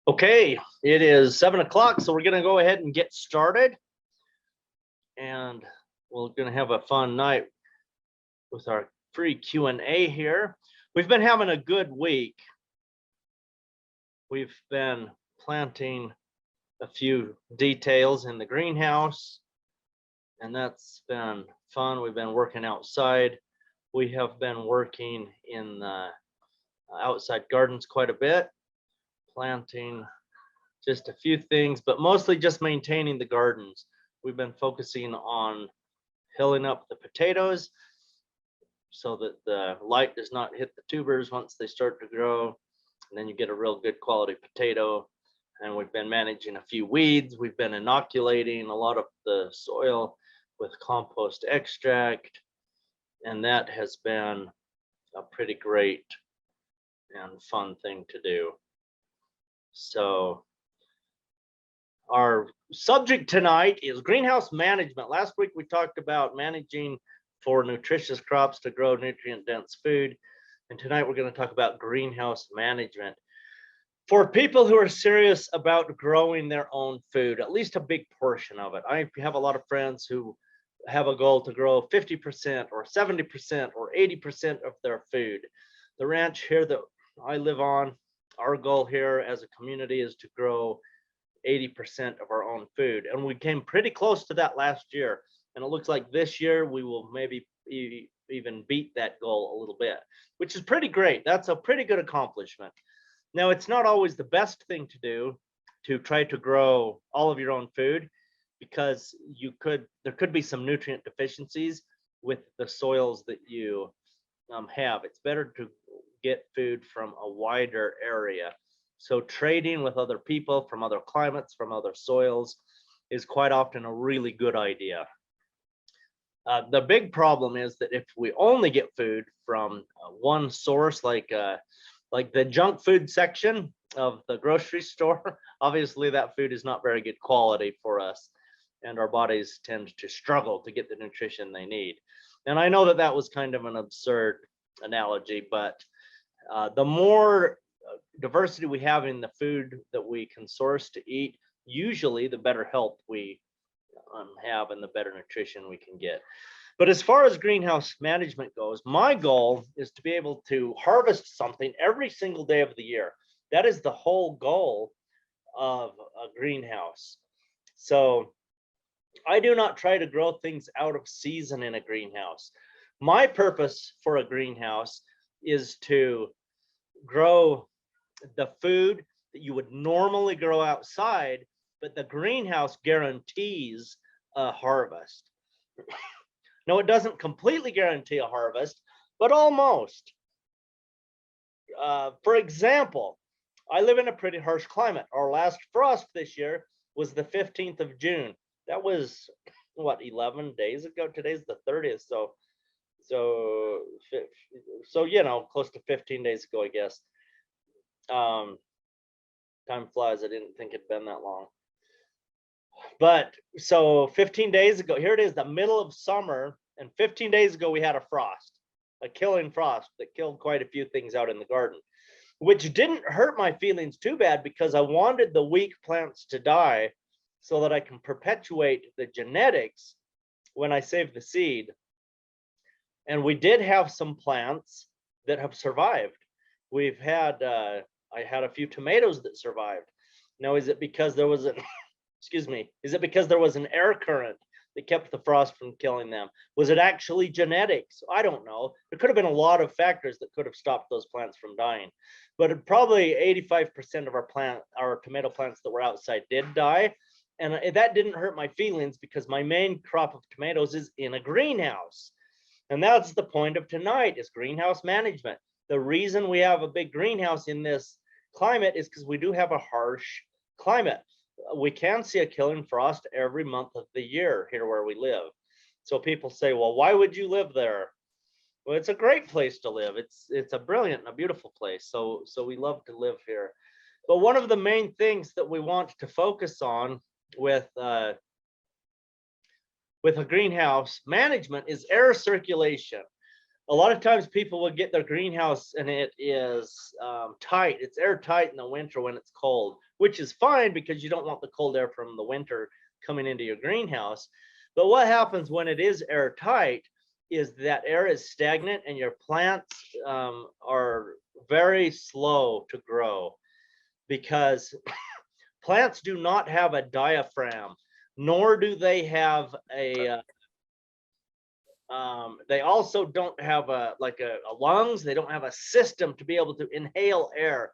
Okay, it is 7 o'clock, so we're going to go ahead and get started. And we're going to have a fun night with our free Q&A here. We've been having a good week. We've been planting a few details in the greenhouse, and that's been fun. We've been working outside. We have been working in the outside gardens quite a bit, planting just a few things, but mostly just maintaining the gardens. We've been focusing on hilling up the potatoes so that the light does not hit the tubers once they start to grow, and then you get a real good quality potato. And we've been managing a few weeds. We've been inoculating a lot of the soil with compost extract, and that has been a pretty great and fun thing to do. So our subject tonight is greenhouse management. Last week we talked about managing for nutritious crops to grow nutrient-dense food, and tonight we're going to talk about greenhouse management. For people who are serious about growing their own food, at least a big portion of it. I have a lot of friends who have a goal to grow 50% or 70% or 80% of their food. The ranch here that I live on, our goal here as a community is to grow 80% of our own food. And we came pretty close to that last year. And it looks like this year we will maybe even beat that goal a little bit, which is pretty great. That's a pretty good accomplishment. Now, it's not always the best thing to do to try to grow all of your own food, because there could be some nutrient deficiencies with the soils that you have. It's better to get food from a wider area. So trading with other people from other climates, from other soils, is quite often a really good idea. The big problem is that if we only get food from one source, like the junk food section of the grocery store, obviously that food is not very good quality for us, and our bodies tend to struggle to get the nutrition they need. And I know that that was kind of an absurd analogy, but the more diversity we have in the food that we can source to eat, usually the better health we have and the better nutrition we can get. But as far as greenhouse management goes, my goal is to be able to harvest something every single day of the year. That is the whole goal of a greenhouse. So I do not try to grow things out of season in a greenhouse. My purpose for a greenhouse is to grow the food that you would normally grow outside, but the greenhouse guarantees a harvest. No, it doesn't completely guarantee a harvest, but almost. For example, I live in a pretty harsh climate. Our last frost this year was the 15th of June. That was, what, 11 days ago? Today's the 30th, so you know, close to 15 days ago, I guess. Time flies. I didn't think it'd been that long. But so 15 days ago, here it is, the middle of summer, and 15 days ago we had a frost, a killing frost that killed quite a few things out in the garden, which didn't hurt my feelings too bad, because I wanted the weak plants to die so that I can perpetuate the genetics when I save the seed. And we did have some plants that have survived. We've had I had a few tomatoes that survived. Now, is it because there was an is it because there was an air current that kept the frost from killing them? Was it actually genetics? I don't know. There could have been a lot of factors that could have stopped those plants from dying. But probably 85% of our tomato plants that were outside did die. And that didn't hurt my feelings, because my main crop of tomatoes is in a greenhouse. And that's the point of tonight, is greenhouse management. The reason we have a big greenhouse in this climate is because we do have a harsh climate. We can see a killing frost every month of the year here where we live. So people say, well, why would you live there? Well, it's a great place to live. It's a brilliant and a beautiful place. So we love to live here. But one of the main things that we want to focus on with a greenhouse management is air circulation. a lot of times people will get their greenhouse and it is tight. It's airtight in the winter when it's cold, which is fine because you don't want the cold air from the winter coming into your greenhouse. But what happens when it is airtight is that air is stagnant and your plants are very slow to grow, because plants do not have a diaphragm, nor do they have a they also don't have a lungs. They don't have a system to be able to inhale air.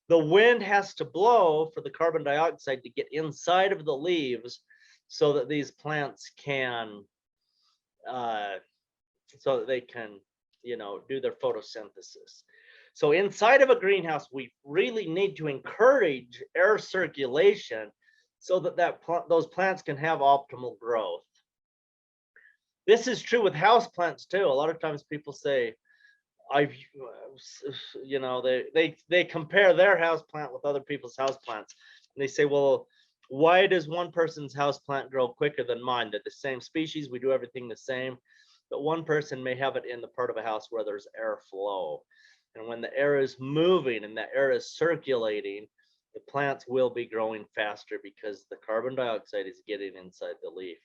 The wind has to blow for the carbon dioxide to get inside of the leaves so that these plants can so that they can, do their photosynthesis. So inside of a greenhouse, we really need to encourage air circulation so that those plants can have optimal growth. This is true with house plants too. A lot of times people say, they compare their house plant with other people's house plants. And they say, well, why does one person's house plant grow quicker than mine? They're the same species, we do everything the same, but one person may have it in the part of a house where there's airflow. And when the air is moving and the air is circulating, the plants will be growing faster because the carbon dioxide is getting inside the leaf.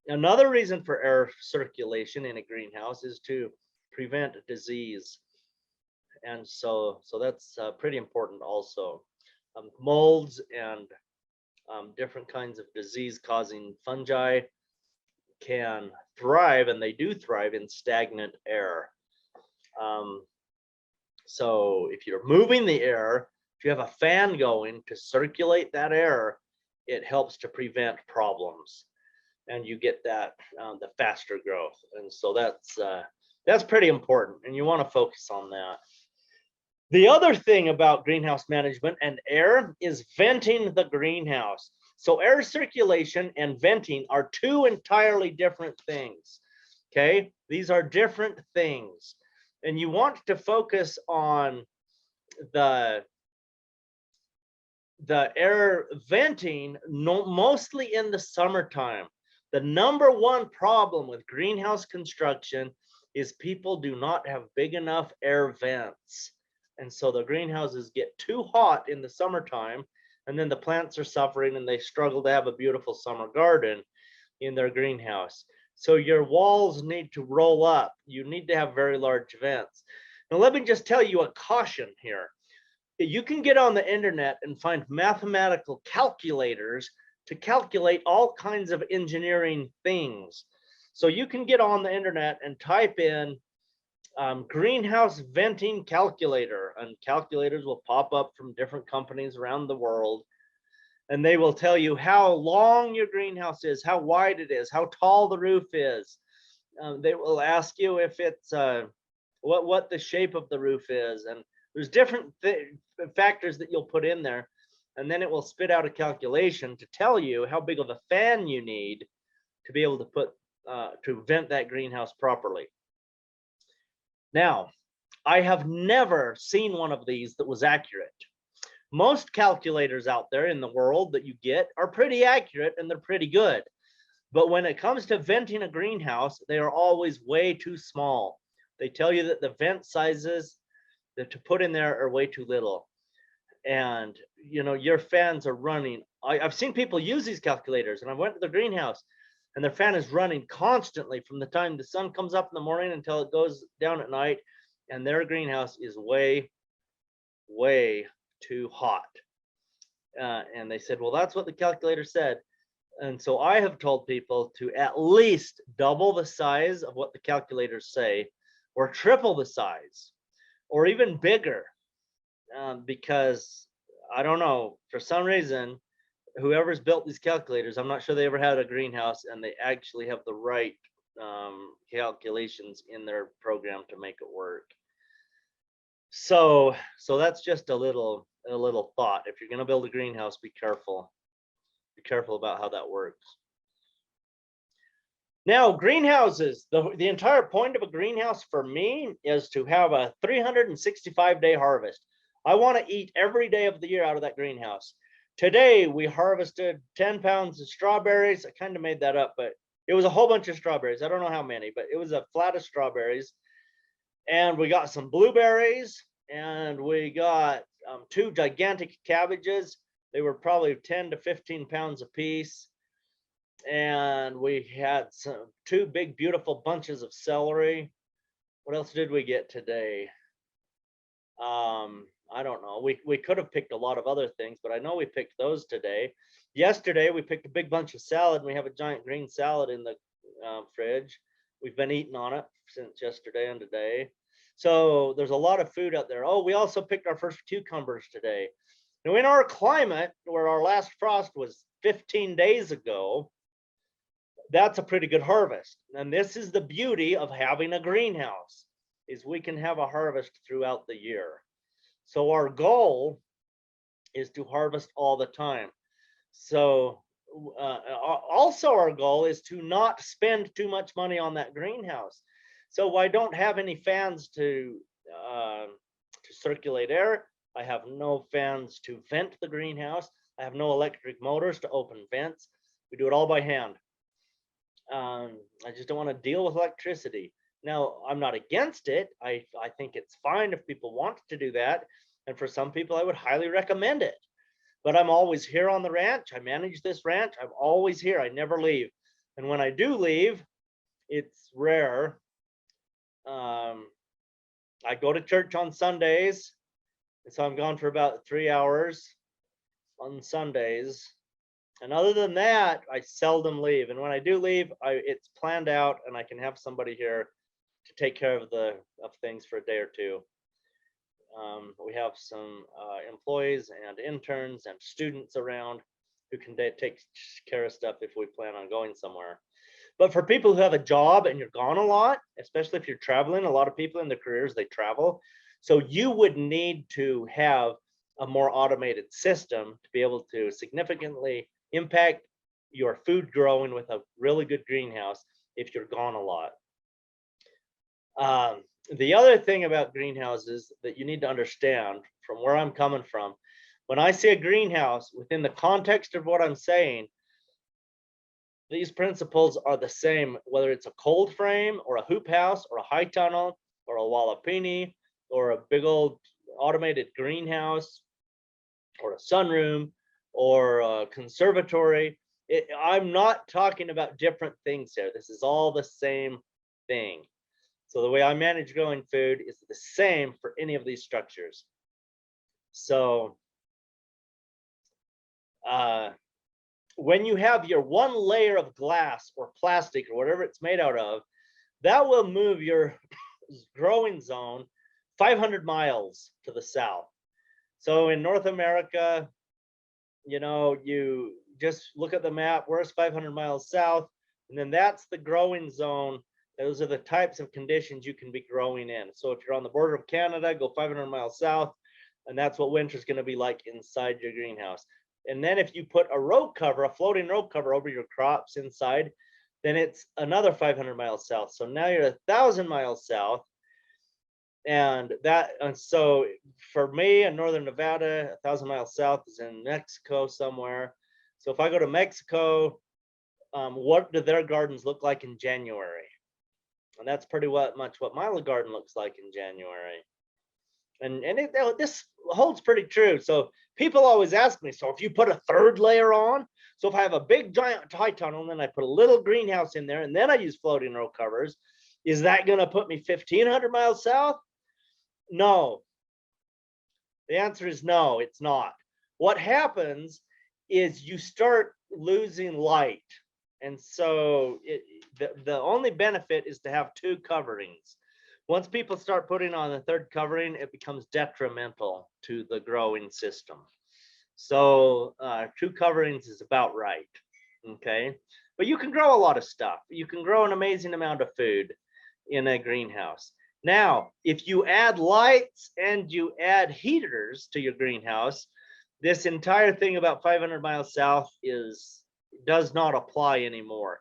Another reason for air circulation in a greenhouse is to prevent disease. And so that's pretty important also. Molds and different kinds of disease causing fungi can thrive, and they do thrive in stagnant air. So if you're moving the air, if you have a fan going to circulate that air, it helps to prevent problems, and you get that the faster growth. And so that's pretty important, and you want to focus on that. The other thing about greenhouse management and air is venting the greenhouse. So air circulation and venting are two entirely different things. Okay, these are different things, and you want to focus on the air venting mostly in the summertime. The number one problem with greenhouse construction is people do not have big enough air vents. And so the greenhouses get too hot in the summertime, and then the plants are suffering and they struggle to have a beautiful summer garden in their greenhouse. So your walls need to roll up. You need to have very large vents. Now, let me just tell you a caution here. You can get on the internet and find mathematical calculators to calculate all kinds of engineering things. So you can get on the internet and type in greenhouse venting calculator, and calculators will pop up from different companies around the world, and they will tell you how long your greenhouse is, how wide it is, how tall the roof is. They will ask you if it's what the shape of the roof is, and there's different factors that you'll put in there, and then it will spit out a calculation to tell you how big of a fan you need to be able to put to vent that greenhouse properly. Now, I have never seen one of these that was accurate. Most calculators out there in the world that you get are pretty accurate and they're pretty good. But when it comes to venting a greenhouse, they are always way too small. They tell you that the vent sizes that to put in there are way too little. And your fans are running. I've seen people use these calculators, and I went to the greenhouse and their fan is running constantly from the time the sun comes up in the morning until it goes down at night, and their greenhouse is way, way too hot. And they said, well, that's what the calculator said. And so I have told people to at least double the size of what the calculators say, or triple the size, or even bigger, because I don't know, for some reason, whoever's built these calculators, I'm not sure they ever had a greenhouse and they actually have the right calculations in their program to make it work. So that's just a little thought. If you're going to build a greenhouse, be careful. Be careful about how that works. Now, greenhouses, the entire point of a greenhouse for me is to have a 365-day harvest. I want to eat every day of the year out of that greenhouse. Today, we harvested 10 pounds of strawberries. I kind of made that up, but it was a whole bunch of strawberries. I don't know how many, but it was a flat of strawberries. And we got some blueberries, and we got 2 gigantic cabbages. They were probably 10 to 15 pounds a piece. And we had 2 big, beautiful bunches of celery. What else did we get today? I don't know. We could have picked a lot of other things, but I know we picked those today. Yesterday we picked a big bunch of salad, and we have a giant green salad in the fridge. We've been eating on it since yesterday and today. So there's a lot of food out there. Oh, we also picked our first cucumbers today. Now, in our climate, where our last frost was 15 days ago, that's a pretty good harvest. And this is the beauty of having a greenhouse, is we can have a harvest throughout the year. So our goal is to harvest all the time. So also our goal is to not spend too much money on that greenhouse. So I don't have any fans to circulate air. I have no fans to vent the greenhouse. I have no electric motors to open vents. We do it all by hand. I just don't want to deal with electricity. Now, I'm not against it. I think it's fine if people want to do that. And for some people, I would highly recommend it. But I'm always here on the ranch. I manage this ranch. I'm always here. I never leave. And when I do leave, it's rare. I go to church on Sundays. So I'm gone for about 3 hours on Sundays. And other than that, I seldom leave. And when I do leave, it's planned out, and I can have somebody here to take care of things for a day or two. We have some employees and interns and students around who can take care of stuff if we plan on going somewhere. But for people who have a job and you're gone a lot, especially if you're traveling, a lot of people in their careers, they travel. So you would need to have a more automated system to be able to significantly impact your food growing with a really good greenhouse if you're gone a lot. The other thing about greenhouses that you need to understand, from where I'm coming from, when I say a greenhouse, within the context of what I'm saying, these principles are the same, whether it's a cold frame or a hoop house or a high tunnel or a wallapini or a big old automated greenhouse or a sunroom or a conservatory. I'm not talking about different things here. This is all the same thing. So the way I manage growing food is the same for any of these structures. So when you have your one layer of glass or plastic or whatever it's made out of, that will move your growing zone 500 miles to the south. So in North America, you just look at the map, where's 500 miles south, and then that's the growing zone. Those are the types of conditions you can be growing in. So if you're on the border of Canada, go 500 miles south, and that's what winter's going to be like inside your greenhouse. And then if you put a row cover, a floating row cover over your crops inside, then it's another 500 miles south. So now you're 1,000 miles south. And so for me in northern Nevada, 1,000 miles south is in Mexico somewhere. So if I go to Mexico, what do their gardens look like in January? And that's pretty much what my garden looks like in January. And this holds pretty true. So people always ask me, so if you put a third layer on, so if I have a big giant high tunnel and then I put a little greenhouse in there and then I use floating row covers, is that going to put me 1,500 miles south? No. The answer is no, it's not. What happens is you start losing light. And so the only benefit is to have 2 coverings. Once people start putting on the 3rd covering, it becomes detrimental to the growing system. So 2 coverings is about right. Okay. But you can grow a lot of stuff. You can grow an amazing amount of food in a greenhouse. Now, if you add lights and you add heaters to your greenhouse, this entire thing about 500 miles south does not apply anymore.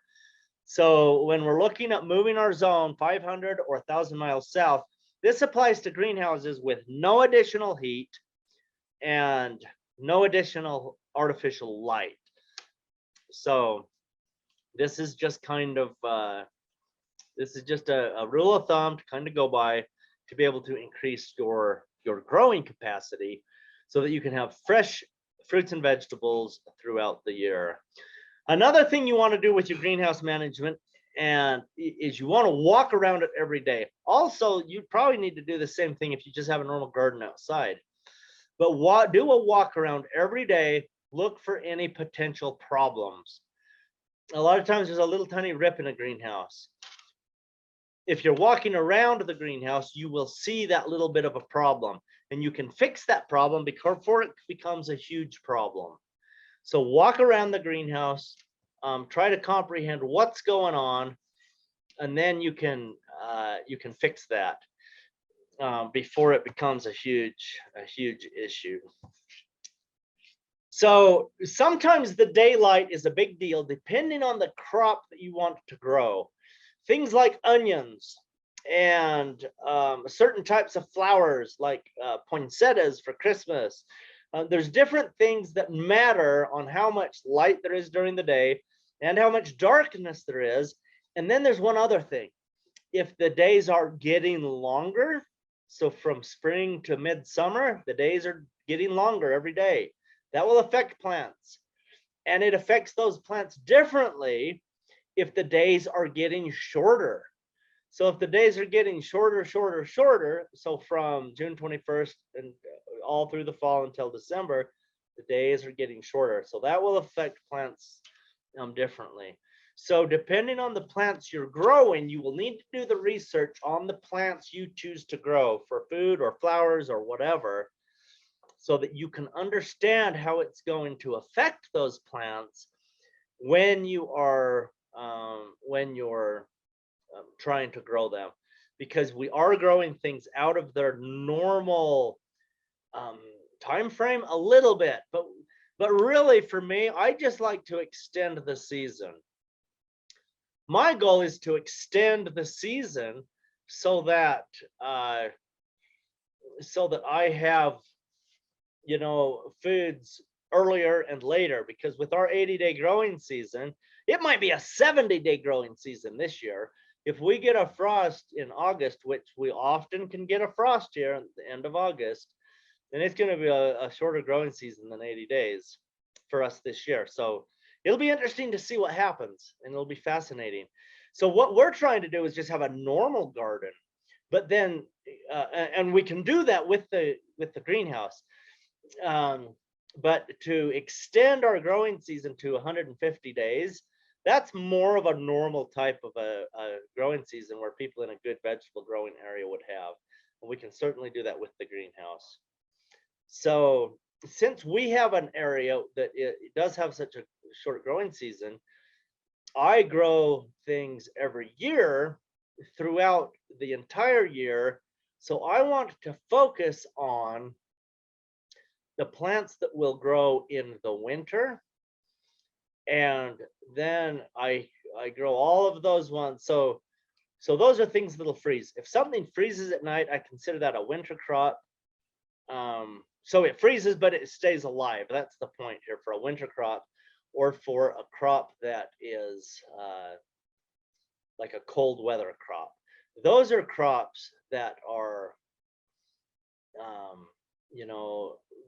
So when we're looking at moving our zone 500 or 1,000 miles south, this applies to greenhouses with no additional heat and no additional artificial light. So this is just kind of, this is just a rule of thumb to kind of go by. to be able to increase your growing capacity so that you can have fresh fruits and vegetables throughout the year. Another thing you want to do with your greenhouse management is you want to walk around it every day. Also, you probably need to do the same thing if you just have a normal garden outside. But do a walk around every day. Look for any potential problems. A lot of times there's a little tiny rip in a greenhouse. If you're walking around the greenhouse, you will see that little bit of a problem, and you can fix that problem before it becomes a huge problem. So walk around the greenhouse, try to comprehend what's going on, and then you can fix that before it becomes a huge issue. So sometimes the daylight is a big deal depending on the crop that you want to grow. Things like onions and certain types of flowers like poinsettias for Christmas. There's different things that matter on how much light there is during the day and how much darkness there is. And then there's one other thing. If the days are getting longer, so from spring to midsummer, the days are getting longer every day. That will affect plants. And it affects those plants differently if the days are getting shorter. So if the days are getting shorter, so from June 21st and all through the fall until December, the days are getting shorter. So that will affect plants differently. So depending on the plants you're growing, you will need to do the research on the plants you choose to grow for food or flowers or whatever, so that you can understand how it's going to affect those plants when you're trying to grow them, because we are growing things out of their normal time frame a little bit, but really for me, I just like to extend the season. My goal is to extend the season so that I have foods earlier and later, because with our 80-day growing season, it might be a 70-day growing season this year. If we get a frost in August, which we often can get a frost here at the end of August, then it's going to be a shorter growing season than 80 days for us this year. So it'll be interesting to see what happens, and it'll be fascinating. So what we're trying to do is just have a normal garden, but then and we can do that with the greenhouse. But to extend our growing season to 150 days, that's more of a normal type of a growing season where people in a good vegetable growing area would have. And we can certainly do that with the greenhouse. So since we have an area that it does have such a short growing season, I grow things every year throughout the entire year. So I want to focus on the plants that will grow in the winter, and then I grow all of those ones. So those are things that'll freeze. If something freezes at night, I consider that a winter crop. So it freezes, but it stays alive. That's the point here for a winter crop, or for a crop that is like a cold weather crop. Those are crops that are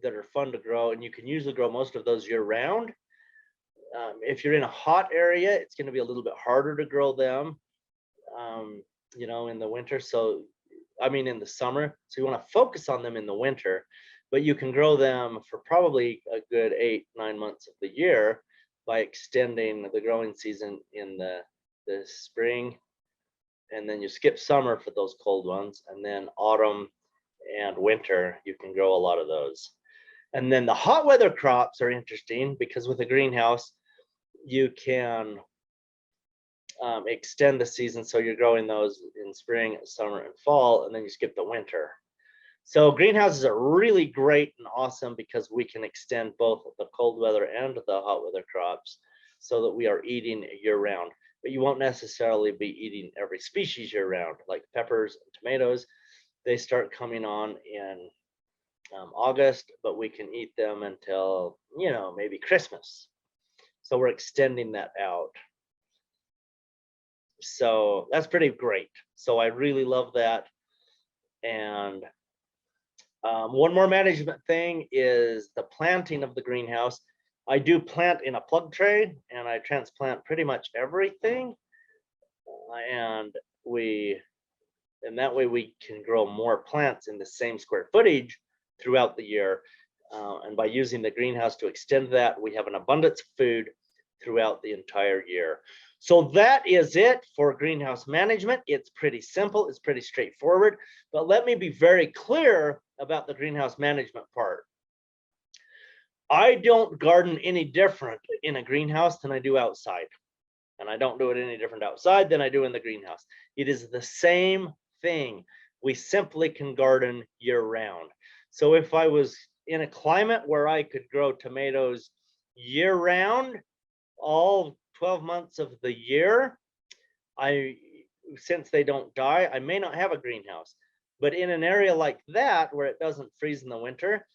that are fun to grow, and you can usually grow most of those year round. If you're in a hot area, it's going to be a little bit harder to grow them, in the winter. In the summer. So you want to focus on them in the winter, but you can grow them for probably a good 8-9 months of the year by extending the growing season in the spring, and then you skip summer for those cold ones, and then autumn and winter, you can grow a lot of those. And then the hot weather crops are interesting because with a greenhouse, you can extend the season. So you're growing those in spring, summer, and fall, and then you skip the winter. So greenhouses are really great and awesome because we can extend both the cold weather and the hot weather crops so that we are eating year round. But you won't necessarily be eating every species year round, like peppers and tomatoes. They start coming on in August, but we can eat them until, maybe Christmas. So we're extending that out. So that's pretty great. So I really love that. And one more management thing is the planting of the greenhouse. I do plant in a plug tray, and I transplant pretty much everything. And that way we can grow more plants in the same square footage throughout the year. And by using the greenhouse to extend that, we have an abundance of food throughout the entire year. So that is it for greenhouse management. It's pretty simple, it's pretty straightforward, but let me be very clear about the greenhouse management part. I don't garden any different in a greenhouse than I do outside. And I don't do it any different outside than I do in the greenhouse. It is the same thing. We simply can garden year round. So if I was in a climate where I could grow tomatoes year round, all 12 months of the year, since they don't die, I may not have a greenhouse. But in an area like that where it doesn't freeze in the winter,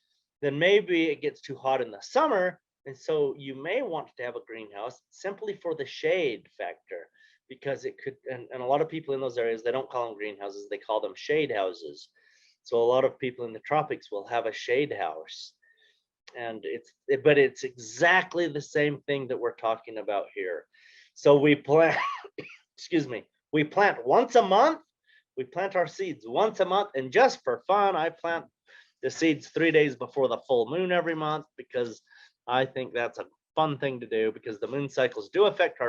then maybe it gets too hot in the summer. And so you may want to have a greenhouse simply for the shade factor, because it could, and a lot of people in those areas, they don't call them greenhouses, they call them shade houses. So a lot of people in the tropics will have a shade house. And but it's exactly the same thing that we're talking about here. So we plant, excuse me, we plant once a month. We plant our seeds once a month, and just for fun, I plant the seeds 3 days before the full moon every month, because I think that's a fun thing to do, because the moon cycles do affect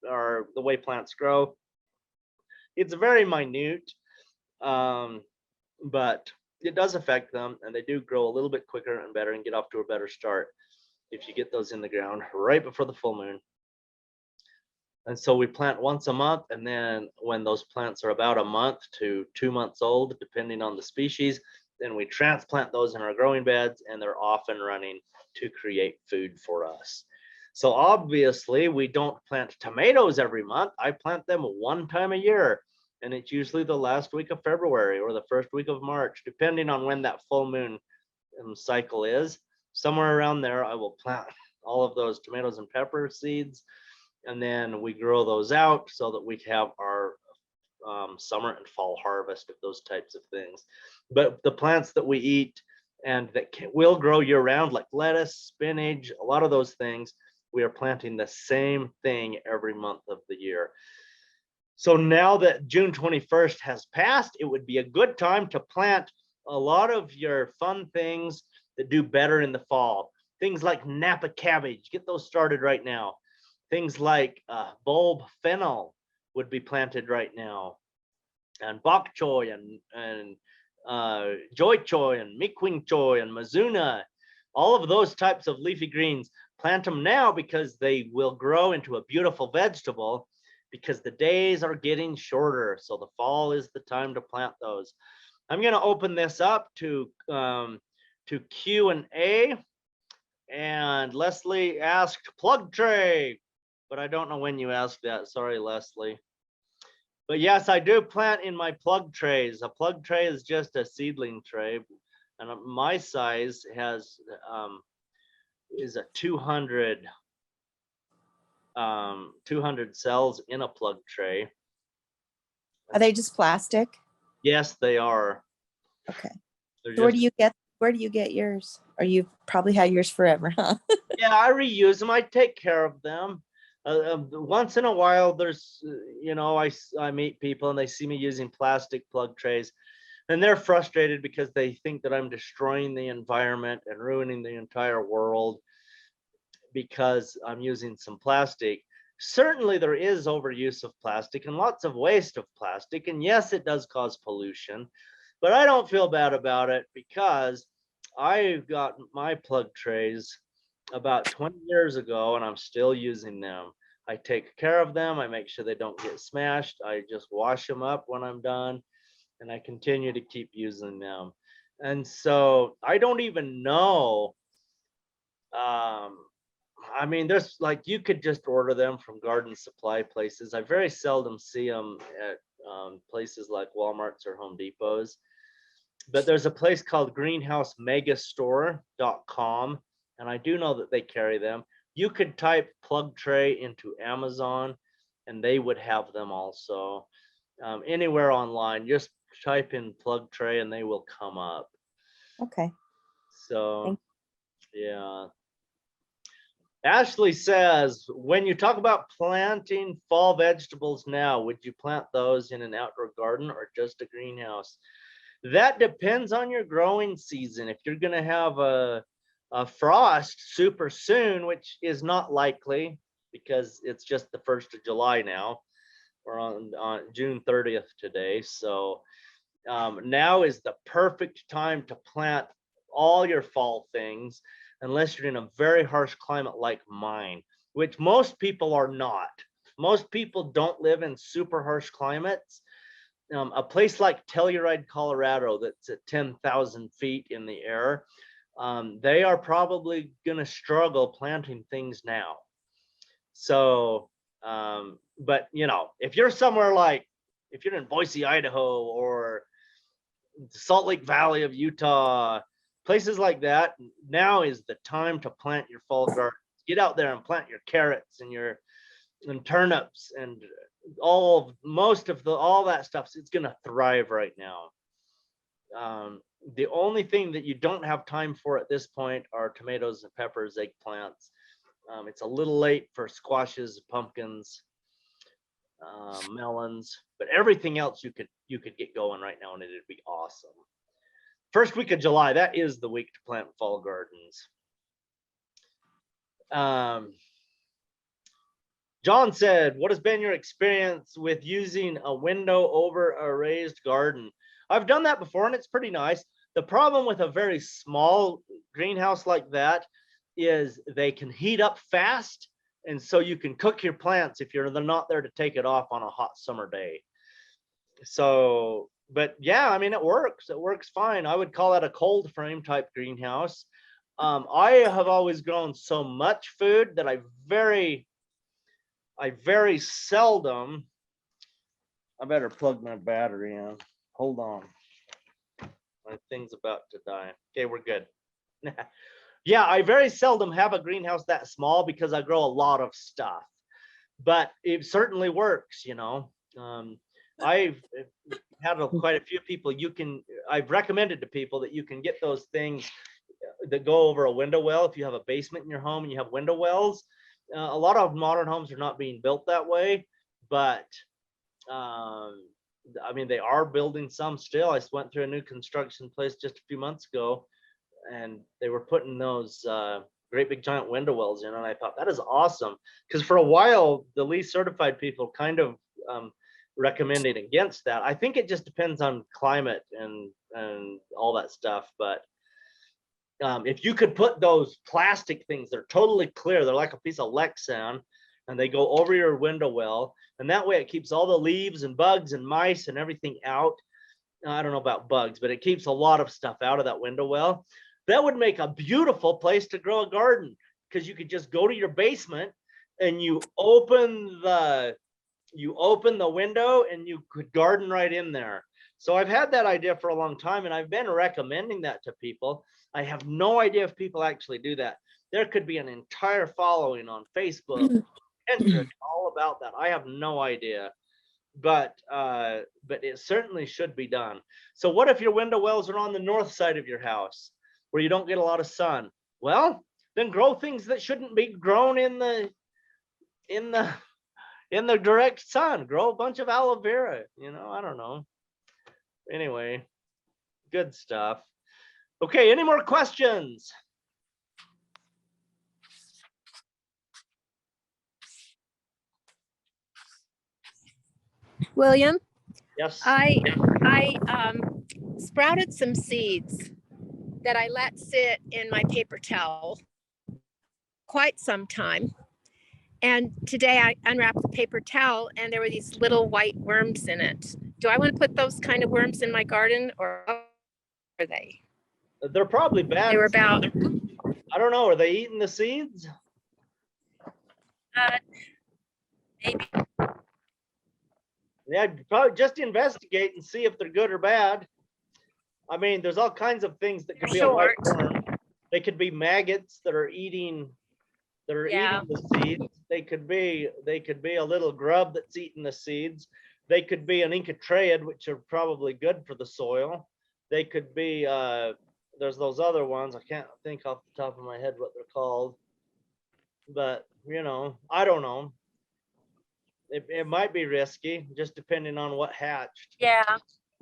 the way plants grow. It's very minute, but it does affect them, and they do grow a little bit quicker and better and get off to a better start if you get those in the ground right before the full moon. And so we plant once a month, and then when those plants are about a month to 2 months old, depending on the species, then we transplant those in our growing beds, and they're off and running to create food for us. So obviously we don't plant tomatoes every month. I plant them one time a year, and it's usually the last week of February or the first week of March, depending on when that full moon cycle is. Somewhere around there, I will plant all of those tomatoes and pepper seeds, and then we grow those out so that we have our summer and fall harvest of those types of things. But the plants that we eat and that will grow year round, like lettuce, spinach, a lot of those things, we are planting the same thing every month of the year. So now that June 21st has passed, it would be a good time to plant a lot of your fun things that do better in the fall. Things like Napa cabbage, get those started right now. Things like bulb fennel would be planted right now, and bok choy and joy choy and mikwing choy and mizuna, all of those types of leafy greens. Plant them now because they will grow into a beautiful vegetable, because the days are getting shorter. So the fall is the time to plant those. I'm going to open this up to Q&A. And Leslie asked plug tray, but I don't know when you asked that. Sorry, Leslie. But yes, I do plant in my plug trays. A plug tray is just a seedling tray, and my size is a 200 cells in a plug tray. Are they just plastic? Yes, they are. Okay. So where do you get yours? Or you've probably had yours forever, huh? Yeah, I reuse them. I take care of them. Once in a while, there's, I meet people and they see me using plastic plug trays, and they're frustrated because they think that I'm destroying the environment and ruining the entire world because I'm using some plastic. Certainly there is overuse of plastic and lots of waste of plastic, and yes, it does cause pollution, but I don't feel bad about it because I got my plug trays about 20 years ago and I'm still using them. I take care of them. I make sure they don't get smashed. I just wash them up when I'm done, and I continue to keep using them. And so I don't even know. I mean, there's like, you could just order them from garden supply places. I very seldom see them at places like Walmart's or Home Depot's. But there's a place called greenhousemegastore.com, and I do know that they carry them. You could type plug tray into Amazon and they would have them also. Anywhere online, just type in plug tray and they will come up. Okay. So, Thank yeah. Ashley says, when you talk about planting fall vegetables now, would you plant those in an outdoor garden or just a greenhouse? That depends on your growing season. If you're going to have a frost super soon, which is not likely because it's just the 1st of July now. We're on June 30th today. So now is the perfect time to plant all your fall things, unless you're in a very harsh climate like mine, which most people are not. Most people don't live in super harsh climates. A place like Telluride, Colorado, that's at 10,000 feet in the air, they are probably going to struggle planting things now. So, but you know, if you're somewhere like, if you're in Boise, Idaho, or the Salt Lake Valley of Utah, places like that, now is the time to plant your fall garden. Get out there and plant your carrots and your turnips and all that stuff. It's going to thrive right now. The only thing that you don't have time for at this point are tomatoes and peppers, eggplants. It's a little late for squashes, pumpkins, melons, but everything else you could get going right now and it'd be awesome. First week of July, that is the week to plant fall gardens. John said, what has been your experience with using a window over a raised garden? I've done that before and it's pretty nice. The problem with a very small greenhouse like that is they can heat up fast. And so you can cook your plants if they're not there to take it off on a hot summer day. So, but yeah, I mean, it works fine. I would call that a cold frame type greenhouse. I have always grown so much food that I very seldom, I better plug my battery in. Hold on. My thing's about to die. Okay, we're good. Yeah, I very seldom have a greenhouse that small because I grow a lot of stuff, but it certainly works, you know. I've had quite a few people, I've recommended to people that you can get those things that go over a window well. If you have a basement in your home and you have window wells, a lot of modern homes are not being built that way, but I mean, they are building some still. I went through a new construction place just a few months ago and they were putting those great big giant window wells in, and I thought that is awesome, because for a while the LEED certified people kind of recommended against that. I think it just depends on climate and all that stuff, but if you could put those plastic things, they're totally clear, they're like a piece of Lexan, and they go over your window well, and that way it keeps all the leaves and bugs and mice and everything out. I don't know about bugs, but it keeps a lot of stuff out of that window well. That would make a beautiful place to grow a garden, because you could just go to your basement and you open the window and you could garden right in there. So I've had that idea for a long time and I've been recommending that to people. I have no idea if people actually do that. There could be an entire following on Facebook, Pinterest, all about that. I have no idea, but it certainly should be done. So what if your window wells are on the north side of your house where you don't get a lot of sun? Well, then grow things that shouldn't be grown in the direct sun. Grow a bunch of aloe vera, you know, I don't know. Anyway, good stuff. Okay, any more questions? William, Yes. I sprouted some seeds that I let sit in my paper towel quite some time. And today I unwrapped the paper towel and there were these little white worms in it. Do I want to put those kind of worms in my garden, or are they? They're probably bad. They were about, I don't know, are they eating the seeds? maybe. Yeah, probably just investigate and see if they're good or bad. I mean, there's all kinds of things that could be a white worm. They could be maggots that are eating eating the seeds. They could be a little grub that's eating the seeds. They could be an Incatraeid, which are probably good for the soil. They could be, there's those other ones. I can't think off the top of my head what they're called. But, you know, I don't know. It might be risky, just depending on what hatched. Yeah,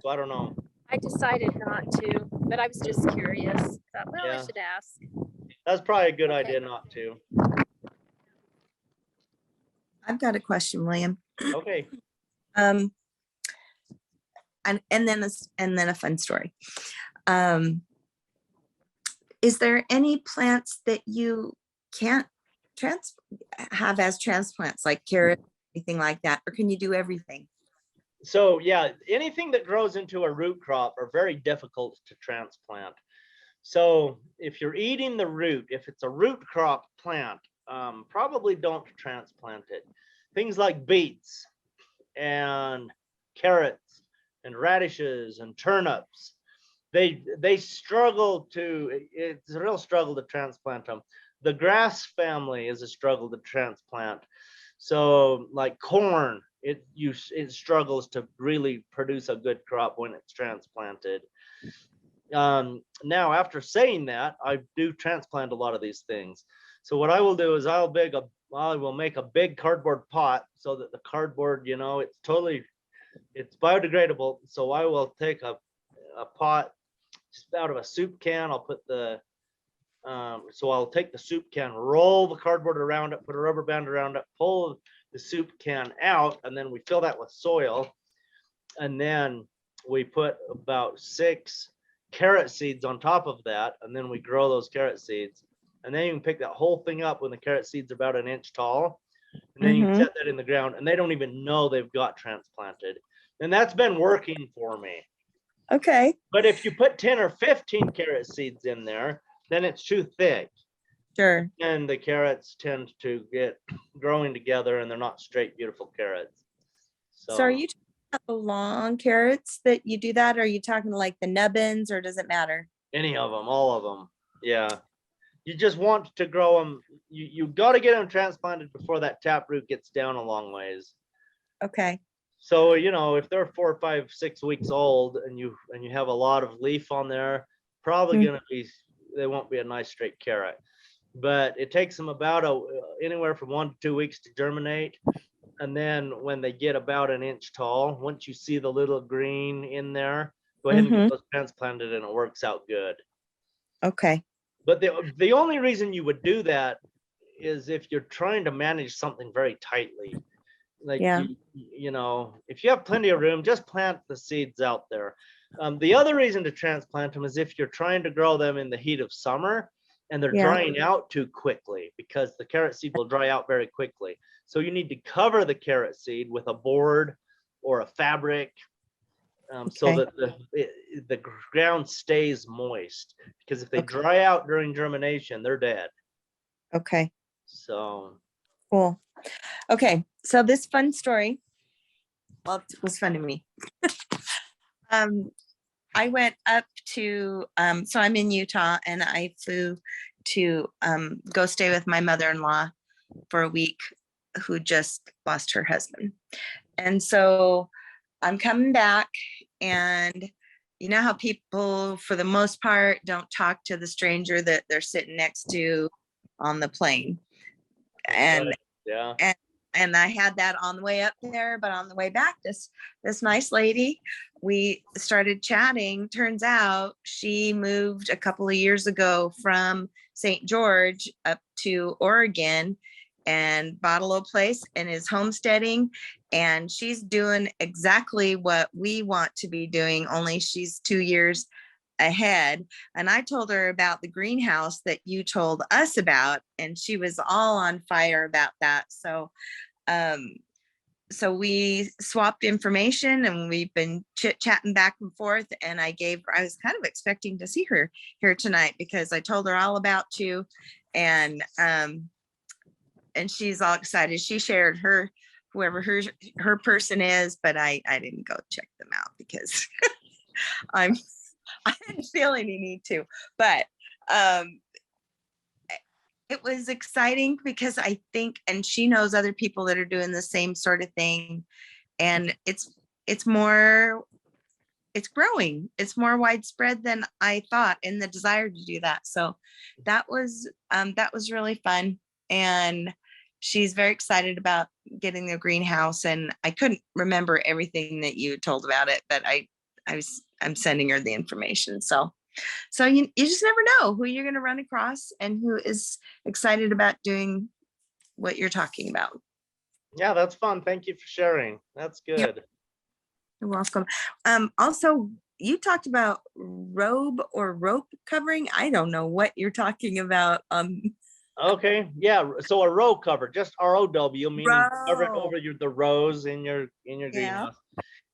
So I don't know. I decided not to, but I was just curious. Thought, well, I Yeah. should ask. That's probably a good Okay. idea not to. I've got a question, William. Okay. And then a fun story. Is there any plants that you can't have as transplants, like carrot, anything like that, or can you do everything? So yeah, anything that grows into a root crop are very difficult to transplant. So if you're eating the root, if it's a root crop plant, probably don't transplant it. Things like beets and carrots and radishes and turnips, they struggle to, it's a real struggle to transplant them. The grass family is a struggle to transplant. So like corn, it struggles to really produce a good crop when it's transplanted. Now, after saying that, I do transplant a lot of these things. So what I will do is I will make a big cardboard pot so that the cardboard, you know, it's biodegradable. So I will take a pot just out of a soup can. I'll put so I'll take the soup can, roll the cardboard around it, put a rubber band around it, pull the soup can out, and then we fill that with soil. And then we put about 6 carrot seeds on top of that, and then we grow those carrot seeds. And then you can pick that whole thing up when the carrot seeds are about 1 inch tall. And then you can set that in the ground, and they don't even know they've got transplanted. And that's been working for me. Okay. But if you put 10 or 15 carrot seeds in there, then it's too thick. Sure. And the carrots tend to get growing together, and they're not straight, beautiful carrots. So are you talking about the long carrots that you do that? Or are you talking like the nubbins, or does it matter? Any of them, all of them. Yeah. You just want to grow them. You got to get them transplanted before that taproot gets down a long ways. Okay. So, you know, if they're 4, 5, 6 weeks old and you have a lot of leaf on there, probably going to be, they won't be a nice straight carrot. But it takes them about anywhere from 1 to 2 weeks to germinate. And then when they get about 1 inch tall, once you see the little green in there, go ahead and get those transplanted, and it works out good. Okay. But the only reason you would do that is if you're trying to manage something very tightly. Like, you know, if you have plenty of room, just plant the seeds out there. The other reason to transplant them is if you're trying to grow them in the heat of summer and they're drying out too quickly, because the carrot seed will dry out very quickly. So you need to cover the carrot seed with a board or a fabric, so that the ground stays moist, because if they dry out during germination, they're dead. Okay. So Cool. Okay. So this fun story, well, it was fun to me. I went up to, so I'm in Utah, and I flew to go stay with my mother-in-law for a week, who just lost her husband. And so I'm coming back, and you know how people, for the most part, don't talk to the stranger that they're sitting next to on the plane. And and I had that on the way up there, but on the way back, this nice lady, we started chatting. Turns out she moved a couple of years ago from St. George up to Oregon and bought a little place and is homesteading. And she's doing exactly what we want to be doing, only she's 2 years ahead. And I told her about the greenhouse that you told us about, and she was all on fire about that. So so we swapped information, and we've been chit-chatting back and forth. And I was kind of expecting to see her here tonight, because I told her all about you, and she's all excited. She shared whoever her person is, but I didn't go check them out because I didn't feel any need to. But it was exciting because I think, and she knows other people that are doing the same sort of thing. And it's it's more, it's growing. It's more widespread than I thought in the desire to do that. So that was really fun. And she's very excited about getting the greenhouse. And I couldn't remember everything that you told about it, but I'm sending her the information. So you just never know who you're going to run across and who is excited about doing what you're talking about. Yeah, that's fun. Thank you for sharing. That's good. You're welcome. Also, you talked about robe or rope covering. I don't know what you're talking about. Okay, yeah. So a row cover, just ROW, meaning cover it Row. over the rows in your Yeah. greenhouse.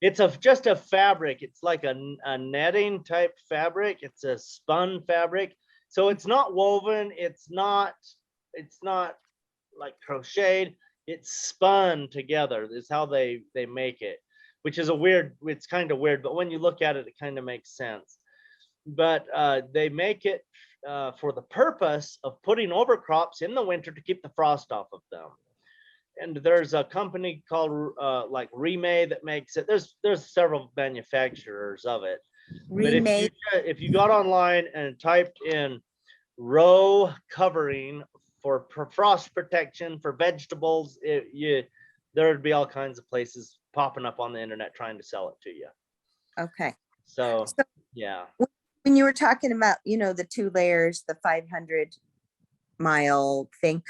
It's just a fabric. It's like a netting type fabric. It's a spun fabric. So it's not woven. It's not like crocheted. It's spun together. Is how they make it, which is it's kind of weird, but when you look at it, it kind of makes sense. But they make it for the purpose of putting over crops in the winter to keep the frost off of them. And there's a company called like Remay that makes it. There's several manufacturers of it. But if you got online and typed in row covering for frost protection for vegetables, there'd be all kinds of places popping up on the internet trying to sell it to you. Okay. So yeah. When you were talking about, the 2 layers, the 500-mile thing.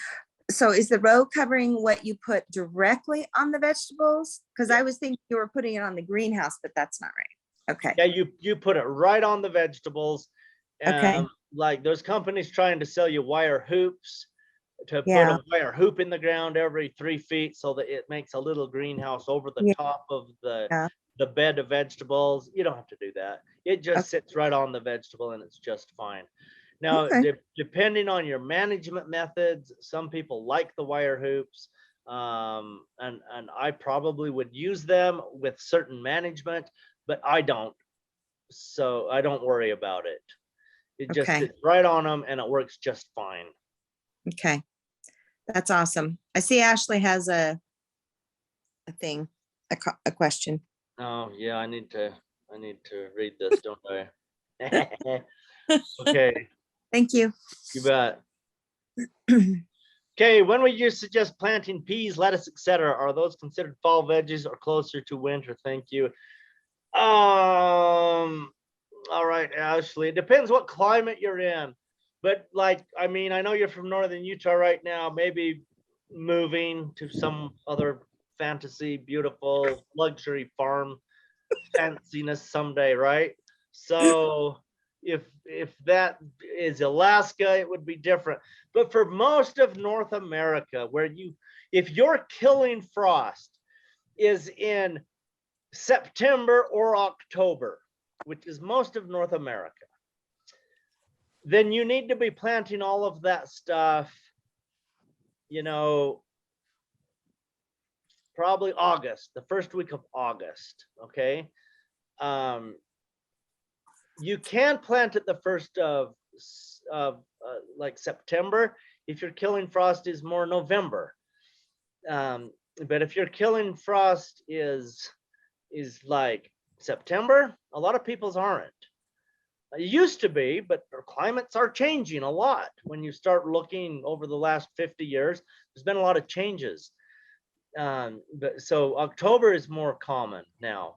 So is the row covering what you put directly on the vegetables? Because I was thinking you were putting it on the greenhouse, but that's not right. Okay. Yeah, you put it right on the vegetables. Okay. Like there's companies trying to sell you wire hoops to put a wire hoop in the ground every 3 feet so that it makes a little greenhouse over the top of the bed of vegetables. You don't have to do that. It just sits right on the vegetable and it's just fine. Now, depending on your management methods, some people like the wire hoops, and I probably would use them with certain management, but I don't. So I don't worry about it. It just sits right on them and it works just fine. Okay. That's awesome. I see Ashley has a thing, a question. Oh yeah, I need to read this, don't I? Okay. Thank you. You bet. Okay, when would you suggest planting peas, lettuce, etc.? Are those considered fall veggies or closer to winter? Thank you. All right, Ashley. It depends what climate you're in. But I know you're from northern Utah right now, maybe moving to some other fantasy, beautiful luxury farm fanciness someday, right? So if that is Alaska, it would be different. But for most of North America, if your killing frost is in September or October, which is most of North America, then you need to be planting all of that stuff, probably August, the first week of August. Okay. You can plant it the first of like September if your killing frost is more November. But if your killing frost is like September, a lot of people's aren't. It used to be, but our climates are changing a lot. When you start looking over the last 50 years, there's been a lot of changes. But so October is more common now,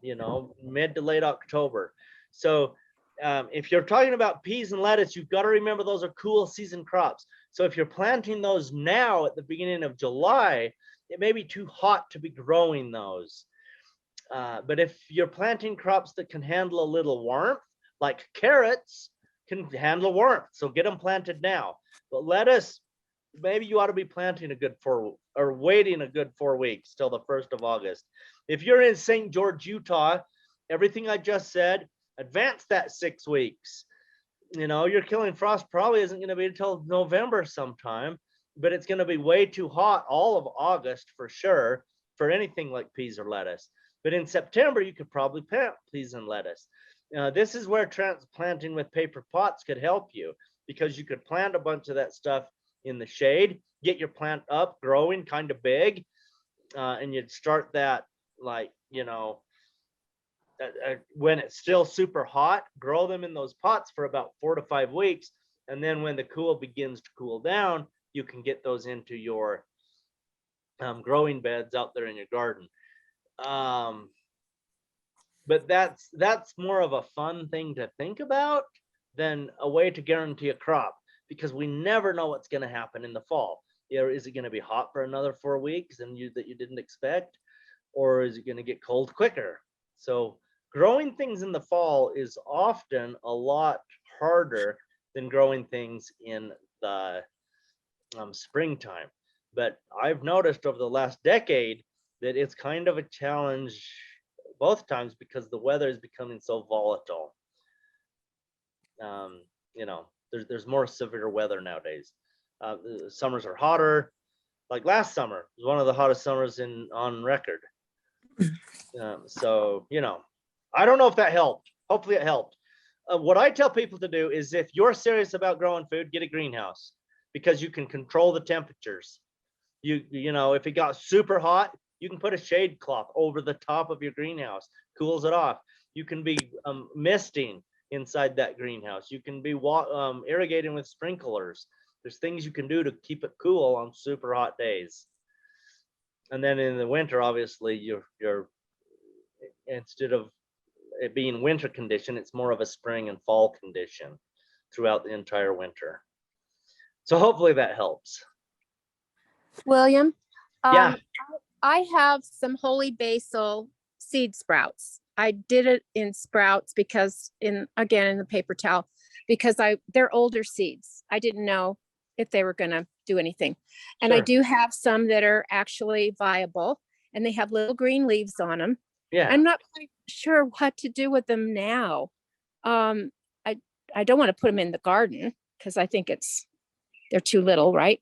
mid to late October. So if you're talking about peas and lettuce, you've got to remember those are cool season crops. So if you're planting those now at the beginning of July, it may be too hot to be growing those. But if you're planting crops that can handle a little warmth, like carrots can handle warmth, so get them planted now. But lettuce, maybe you ought to be planting waiting a good 4 weeks till the 1st of August. If you're in St. George, Utah, everything I just said, advance that 6 weeks. Your killing frost probably isn't going to be until November sometime, but it's going to be way too hot all of August for sure for anything like peas or lettuce. But in September, you could probably plant peas and lettuce. This is where transplanting with paper pots could help you, because you could plant a bunch of that stuff in the shade, get your plant up, growing kind of big, and you'd start that when it's still super hot, grow them in those pots for about 4 to 5 weeks. And then when the cool begins to cool down, you can get those into your growing beds out there in your garden. But that's more of a fun thing to think about than a way to guarantee a crop, because we never know what's going to happen in the fall. Is it going to be hot for another 4 weeks and that you didn't expect, or is it going to get cold quicker? So growing things in the fall is often a lot harder than growing things in the springtime. But I've noticed over the last decade that it's kind of a challenge both times because the weather is becoming so volatile. There's more severe weather nowadays. Summers are hotter. Like last summer was one of the hottest summers on record. So I don't know if that helped. Hopefully it helped. What I tell people to do is, if you're serious about growing food, get a greenhouse, because you can control the temperatures. If it got super hot, you can put a shade cloth over the top of your greenhouse, cools it off. You can be misting inside that greenhouse. You can be irrigating with sprinklers. There's things you can do to keep it cool on super hot days. And then in the winter, obviously, you're instead of it being winter condition, it's more of a spring and fall condition throughout the entire winter. So hopefully that helps. William, Yeah. I have some holy basil seed sprouts. I did it in sprouts because in the paper towel, because they're older seeds. I didn't know if they were going to do anything. And Sure. I do have some that are actually viable, and they have little green leaves on them. Yeah. I'm not quite sure what to do with them now. I don't want to put them in the garden because I think they're too little, right?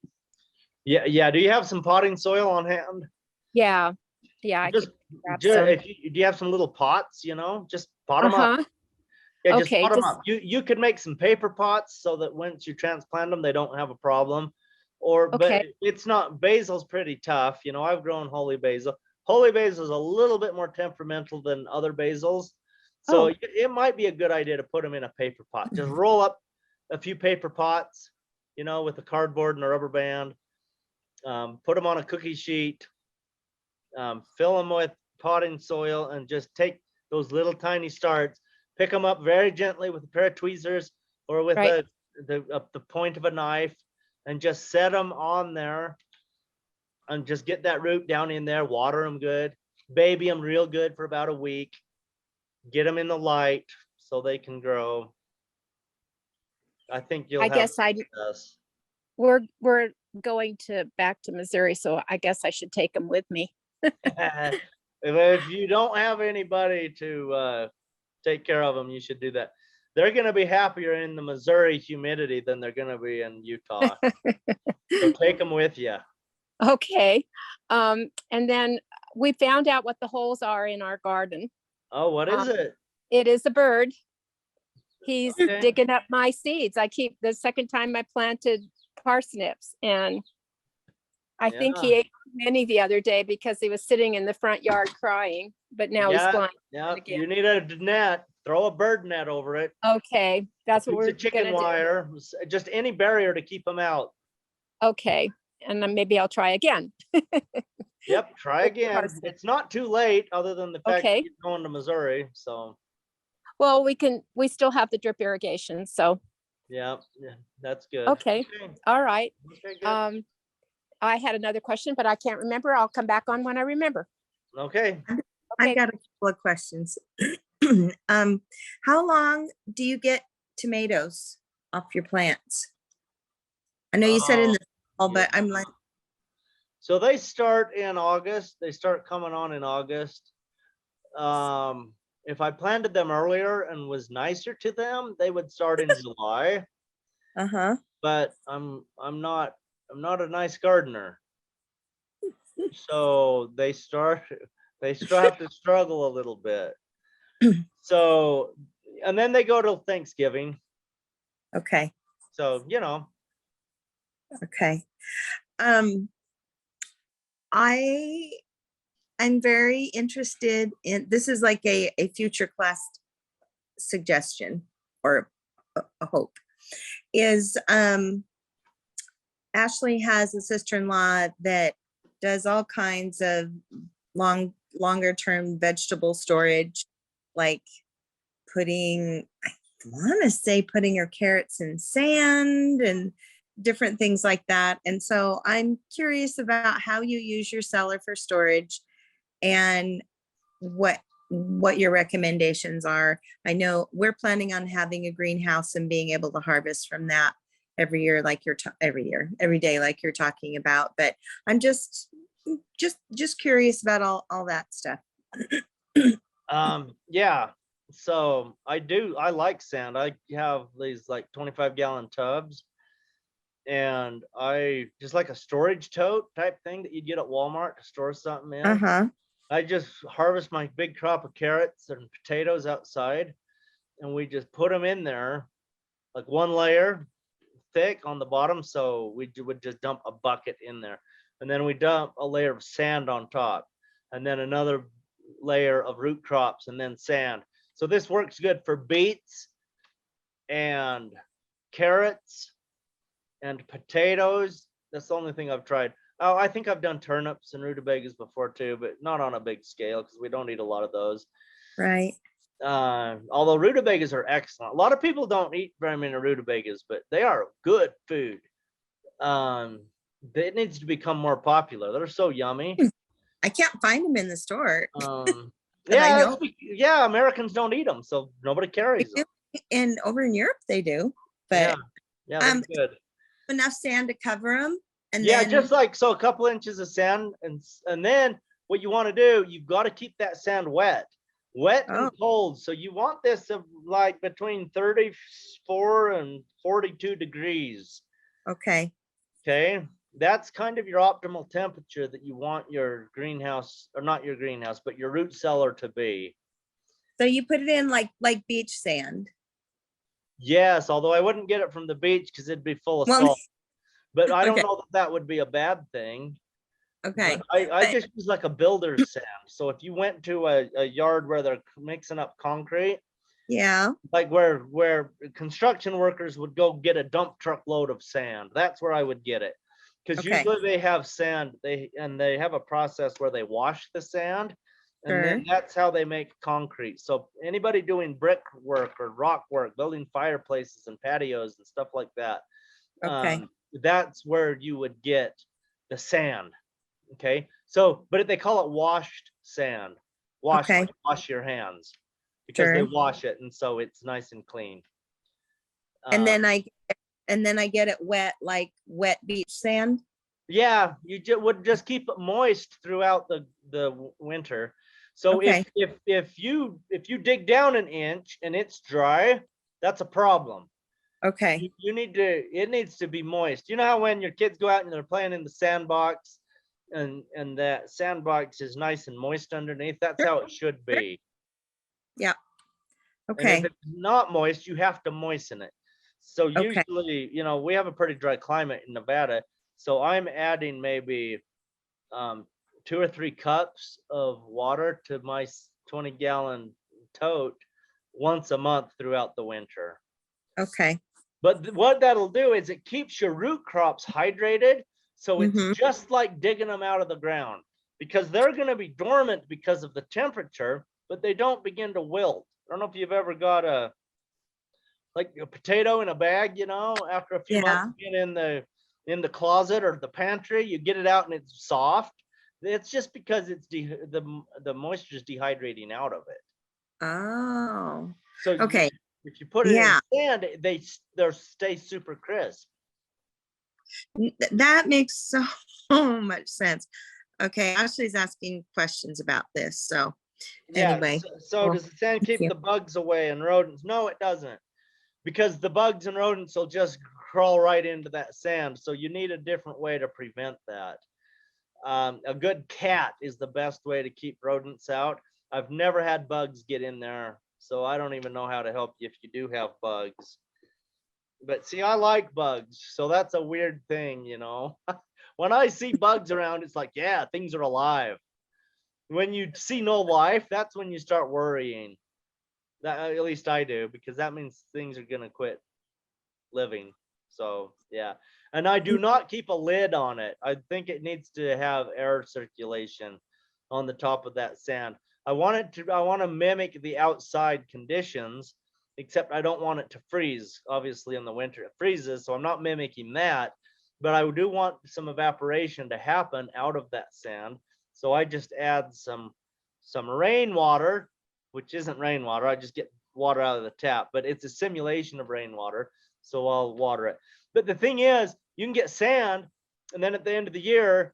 Yeah. Do you have some potting soil on hand? Yeah. I Just, could grab do some. you have some little pots? Just pot them up. Yeah, just Okay, pot them up. You could make some paper pots so that once you transplant them, they don't have a problem. But Okay. it's not. Basil's pretty tough. I've grown holy basil. Holy basil is a little bit more temperamental than other basils, so it might be a good idea to put them in a paper pot. Just roll up a few paper pots, with a cardboard and a rubber band. Put them on a cookie sheet. Fill them with potting soil, and just take those little tiny starts. Pick them up very gently with a pair of tweezers or with Right. the point of a knife, and just set them on there, and just get that root down in there. Water them good, baby them real good for about a week. Get them in the light so they can grow. I think you'll have success. We're going back to Missouri, so I guess I should take them with me. If you don't have anybody to take care of them, you should do that. They're going to be happier in the Missouri humidity than they're going to be in Utah. So take them with you. Okay. And then we found out what the holes are in our garden. Oh, what is it? It is a bird. He's Okay. digging up my seeds. The second time I planted parsnips, and I think he ate many the other day because he was sitting in the front yard crying, but now he's flying. Yeah, again. you need a net. Throw a bird net over it. Okay, that's what Piece we're of chicken gonna wire, just any barrier to keep them out. do. Okay, and then maybe I'll try again. Yep, try again. parsnip. It's not too late, other than the fact Okay. that you're going to Missouri. So Well, we still have the drip irrigation, so yeah, that's good. okay. All right. Okay, good. I had another question, but I can't remember. I'll come back on when I remember. Okay. I've got a couple of questions. How long do you get tomatoes off your plants? I know you said in the fall, but I'm like, So they start in August. They start coming on in August. If I planted them earlier and was nicer to them, they would start in July. But I'm not a nice gardener. So they still have to struggle a little bit. So, and then they go till Thanksgiving. okay. So, Okay. I I'm very interested in, this is like a future class suggestion or a hope, is Ashley has a sister-in-law that does all kinds of longer term vegetable storage, like putting, I want to say putting her carrots in sand and different things like that. And so I'm curious about how you use your cellar for storage and what your recommendations are. I know we're planning on having a greenhouse and being able to harvest from that every year, like every day, like you're talking about. But I'm just curious about all that stuff. Yeah. So I like sand. I have these like 25-gallon tubs, and I just like a storage tote type thing that you get at Walmart to store something in. Uh-huh. I just harvest my big crop of carrots and potatoes outside, and we just put them in there, like one layer thick on the bottom. So we would just dump a bucket in there, and then we dump a layer of sand on top, and then another layer of root crops, and then sand. So this works good for beets and carrots and potatoes. That's the only thing I've tried. Oh, I think I've done turnips and rutabagas before too, but not on a big scale because we don't eat a lot of those. Right. Although rutabagas are excellent. A lot of people don't eat very many rutabagas, but they are good food. It needs to become more popular. They're so yummy. I can't find them in the store. Yeah, Americans don't eat them, so nobody carries them. And over in Europe they do, but yeah, they're good. Enough sand to cover them, and yeah, then just like so, a couple inches of sand, and then what you want to do, you've got to keep that sand wet and cold. So you want this of like between 34 and 42 degrees. Okay. That's kind of your optimal temperature that you want your greenhouse, or not your greenhouse, but your root cellar to be. So you put it in like beach sand. Yes, although I wouldn't get it from the beach because it'd be full of salt. But I don't know that would be a bad thing. Okay. I just use like a builder's sand. So if you went to a yard where they're mixing up concrete, like where construction workers would go get a dump truck load of sand, that's where I would get it. Because usually they have sand, they have a process where they wash the sand, and then that's how they make concrete. So anybody doing brick work or rock work, building fireplaces and patios and stuff like that, that's where you would get the sand. Okay, so but if they call it washed sand, wash your hands, because they wash it, and so it's nice and clean. And then I get it wet, like wet beach sand. Yeah, you would just keep it moist throughout the winter. So if you dig down an inch and it's dry, that's a problem. Okay. It needs to be moist. You know how when your kids go out and they're playing in the sandbox, and that sandbox is nice and moist underneath? That's how it should be. Yeah. Okay. And if it's not moist, you have to moisten it. So usually, we have a pretty dry climate in Nevada. So I'm adding maybe 2 or 3 cups of water to my 20-gallon tote once a month throughout the winter. Okay. But what that'll do is it keeps your root crops hydrated. So it's just like digging them out of the ground, because they're going to be dormant because of the temperature, but they don't begin to wilt. I don't know if you've ever got a potato in a bag, after a few months being in the closet or the pantry, you get it out and it's soft. It's just because it's the moisture is dehydrating out of it. Oh. So if you put it in sand, they stay super crisp. That makes so much sense. Okay, Ashley's asking questions about this. So anyway. So does the sand keep the bugs away and rodents? No, it doesn't. Because the bugs and rodents will just crawl right into that sand. So you need a different way to prevent that. A good cat is the best way to keep rodents out. I've never had bugs get in there, so I don't even know how to help you if you do have bugs. But see, I like bugs, so that's a weird thing, When I see bugs around, it's like, yeah, things are alive. when you see no life, that's when you start worrying. That at least I do, because that means things are gonna quit living. So yeah, and I do not keep a lid on it. I think it needs to have air circulation on the top of that sand. I want to mimic the outside conditions, except I don't want it to freeze. Obviously in the winter it freezes, so I'm not mimicking that, but I do want some evaporation to happen out of that sand. So I just add some rainwater, which isn't rainwater. I just get water out of the tap, but it's a simulation of rainwater. So I'll water it. But the thing is, you can get sand, and then at the end of the year,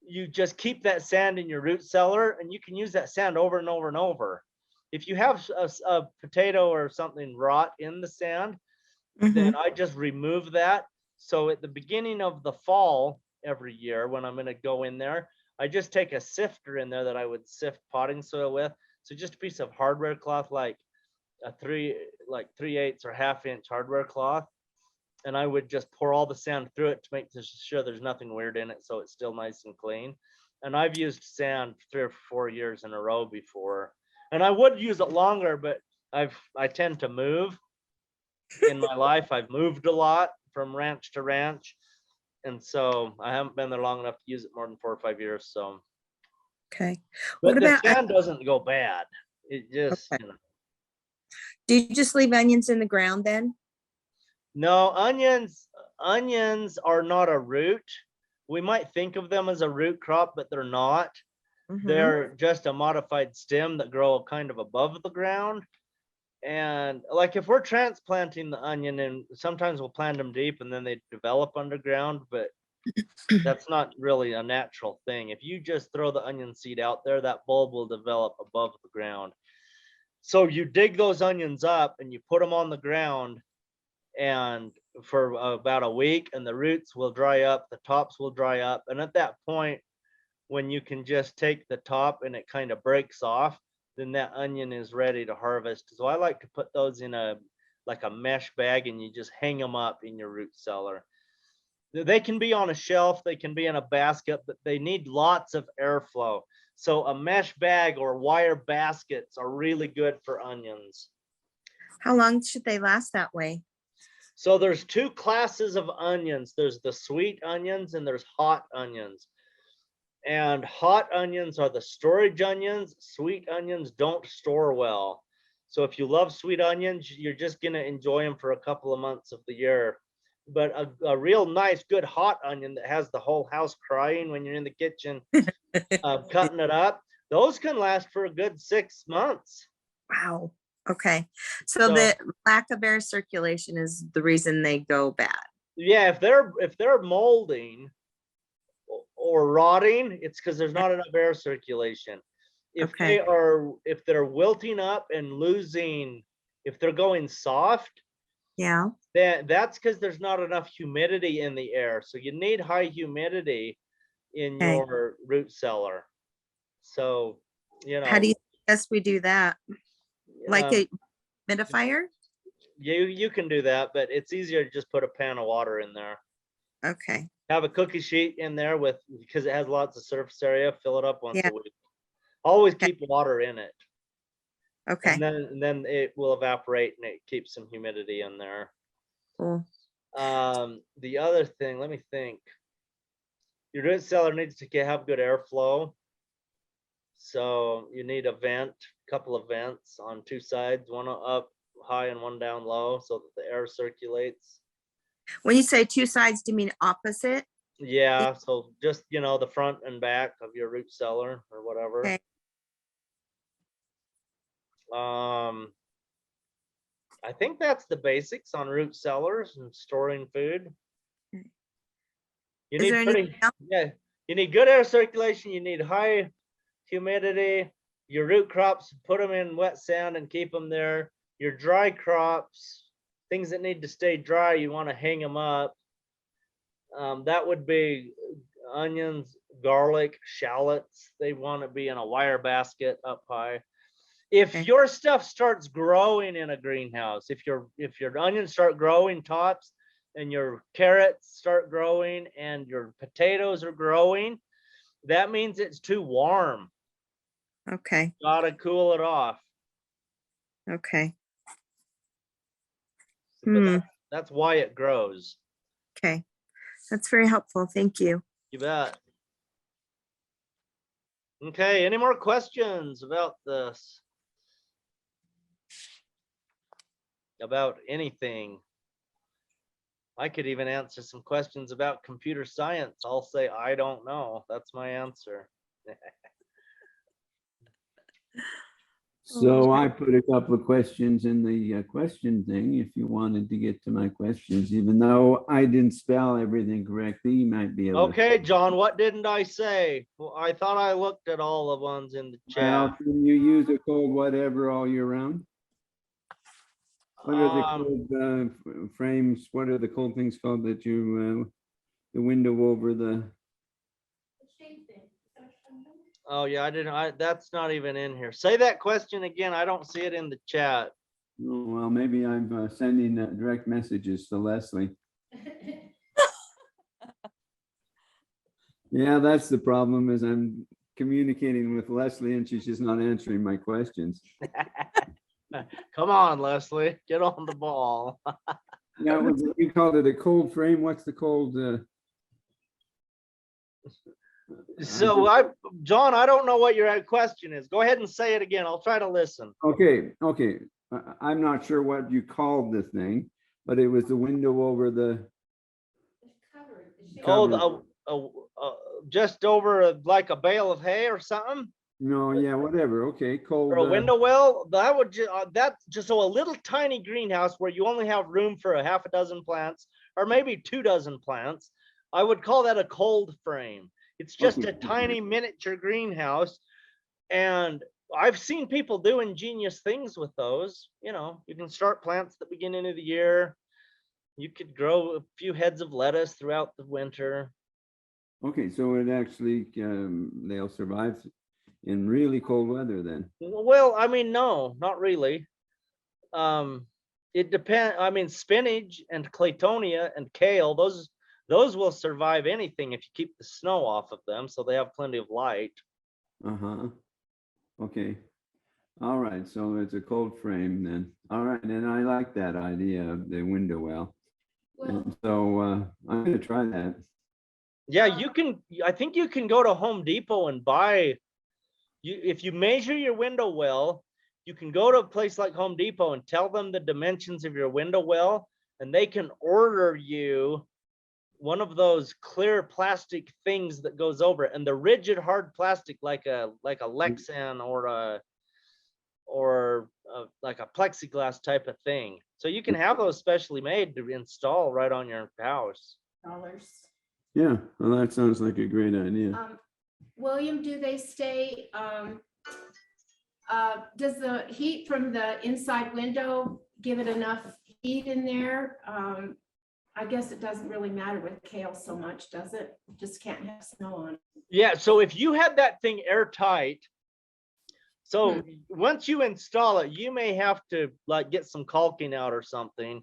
you just keep that sand in your root cellar, and you can use that sand over and over and over. If you have a potato or something rot in the sand, then I just remove that. So at the beginning of the fall every year, when I'm going to go in there, I just take a sifter in there that I would sift potting soil with. So just a piece of hardware cloth, like a 3/8 or 1/2 inch hardware cloth, and I would just pour all the sand through it to make sure there's nothing weird in it, so it's still nice and clean. And I've used sand 3 or 4 years in a row before, and I would use it longer, but I tend to move in my life. I've moved a lot from ranch to ranch, and so I haven't been there long enough to use it more than 4 or 5 years. So, Okay. but What the about, sand doesn't go bad. It just, okay. Do you just leave onions in the ground then? No, onions are not a root. We might think of them as a root crop, but they're not. They're just a modified stem that grow kind of above the ground. And like if we're transplanting the onion, and sometimes we'll plant them deep and then they develop underground, but that's not really a natural thing. If you just throw the onion seed out there, that bulb will develop above the ground. So you dig those onions up and you put them on the ground, and for about a week, and the roots will dry up, the tops will dry up, and at that point, when you can just take the top and it kind of breaks off, then that onion is ready to harvest. So I like to put those in a mesh bag, and you just hang them up in your root cellar. They can be on a shelf, they can be in a basket, but they need lots of airflow. So a mesh bag or wire baskets are really good for onions. How long should they last that way? So there's 2 classes of onions. There's the sweet onions and there's hot onions. And hot onions are the storage onions. Sweet onions don't store well. So if you love sweet onions, you're just going to enjoy them for a couple of months of the year. But a real nice, good hot onion that has the whole house crying when you're in the kitchen cutting it up, those can last for a good 6 months. Wow. Okay. So the lack of air circulation is the reason they go bad. Yeah, if they're molding or rotting, it's because there's not enough air circulation. If they're wilting up and losing, if they're going soft, yeah, then that's because there's not enough humidity in the air. So you need high humidity in your root cellar. So, how do you suggest we do that? Like a humidifier? You can do that, but it's easier to just put a pan of water in there. Okay. Have a cookie sheet in there because it has lots of surface area. Fill it up once a week. Always keep water in it. Okay. And then it will evaporate and it keeps some humidity in there. Cool. The other thing, let me think. Your root cellar needs to have good airflow. So you need a couple of vents on 2 sides, one up high and one down low, so that the air circulates. When you say 2 sides, do you mean opposite? Yeah, so just, the front and back of your root cellar or whatever. Okay. I think that's the basics on root cellars and storing food. You need good air circulation, you need high humidity. Your root crops, put them in wet sand and keep them there. Your dry crops, things that need to stay dry, you want to hang them up. That would be onions, garlic, shallots. They want to be in a wire basket up high. If your stuff starts growing in a greenhouse, if your onions start growing tops and your carrots start growing and your potatoes are growing, that means it's too warm. Okay, Gotta cool it off. okay, But Hmm. that's why it grows. okay. That's very helpful. Thank you. You bet. Okay, any more questions about this? About anything? I could even answer some questions about computer science. I'll say, I don't know. That's my answer. So I put a couple of questions in the question thing, if you wanted to get to my questions, even though I didn't spell everything correctly, you might be able to. Okay, John, what didn't I say? Well, I thought I looked at all the ones in the Well, chat. can you use a cold whatever all year round? What are the cold frames? What are the cold things called that you, the window over the? Oh yeah, that's not even in here. Say that question again. I don't see it in the chat. Oh, well, maybe I'm sending direct messages to Leslie. Yeah, that's the problem, is I'm communicating with Leslie and she's just not answering my questions. Come on, Leslie, get on the ball. Yeah, you called it a cold frame. What's the cold? So John, I don't know what your question is. Go ahead and say it again. I'll try to listen. Okay. I'm not sure what you called the thing, but it was the window over the. Oh, just over like a bale of hay or something, No, yeah, whatever. Okay, cold. or a window well. That would that's just so a little tiny greenhouse where you only have room for a half a dozen plants, or maybe 24 plants. I would call that a cold frame. It's just Okay. a tiny miniature greenhouse, and I've seen people do ingenious things with those. You know, you can start plants at the beginning of the year. You could grow a few heads of lettuce throughout the winter. Okay, so it actually they'll survive in really cold weather then. Well, I mean, no, not really. It depends. I mean, spinach and claytonia and kale, those will survive anything if you keep the snow off of them, so they have plenty of light. Uh-huh. Okay. All right, so it's a cold frame then. All right, and I like that idea of the window well. And so I'm gonna try that. Yeah, you can. I think you can go to Home Depot and buy. If you measure your window well, you can go to a place like Home Depot and tell them the dimensions of your window well, and they can order you one of those clear plastic things that goes over it, and the rigid hard plastic like a Lexan or like a plexiglass type of thing. So you can have those specially made to install right on your house. Yeah, well, that sounds like a great idea. William, do they stay, does the heat from the inside window give it enough heat in there? I guess it doesn't really matter with kale so much, does it? Just can't have snow on it. Yeah, so if you had that thing airtight, so once you install it, you may have to like get some caulking out or something.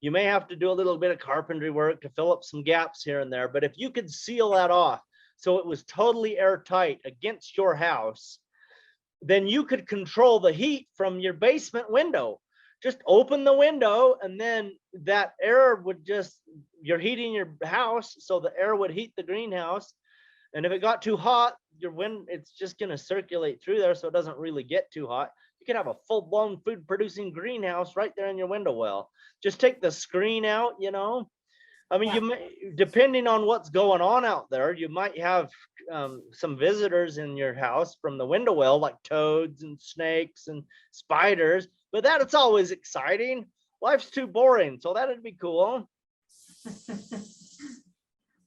You may have to do a little bit of carpentry work to fill up some gaps here and there. But if you could seal that off so it was totally airtight against your house, then you could control the heat from your basement window. Just open the window, and then that air would you're heating your house, so the air would heat the greenhouse. And if it got too hot, it's just going to circulate through there, so it doesn't really get too hot. You can have a full-blown food-producing greenhouse right there in your window well. Just take the screen out, you know. I mean, you may, depending on what's going on out there, you might have some visitors in your house from the window well, like toads and snakes and spiders. But it's always exciting. Life's too boring, so that'd be cool.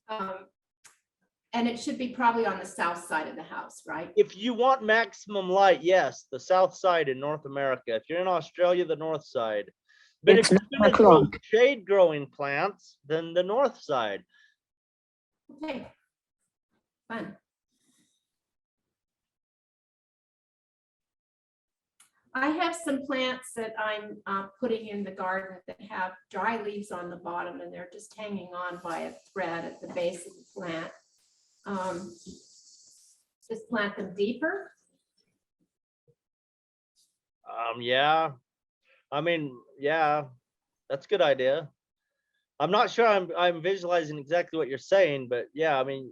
And it should be probably on the south side of the house, right? If you want maximum light, yes, the south side in North America. If you're in Australia, the north side. But if you're going to grow shade growing plants, then the north side. Okay, fun. I have some plants that I'm putting in the garden that have dry leaves on the bottom, and they're just hanging on by a thread at the base of the plant. Just plant them deeper. Yeah. I mean, yeah, that's a good idea. I'm not sure I'm visualizing exactly what you're saying, but yeah, I mean,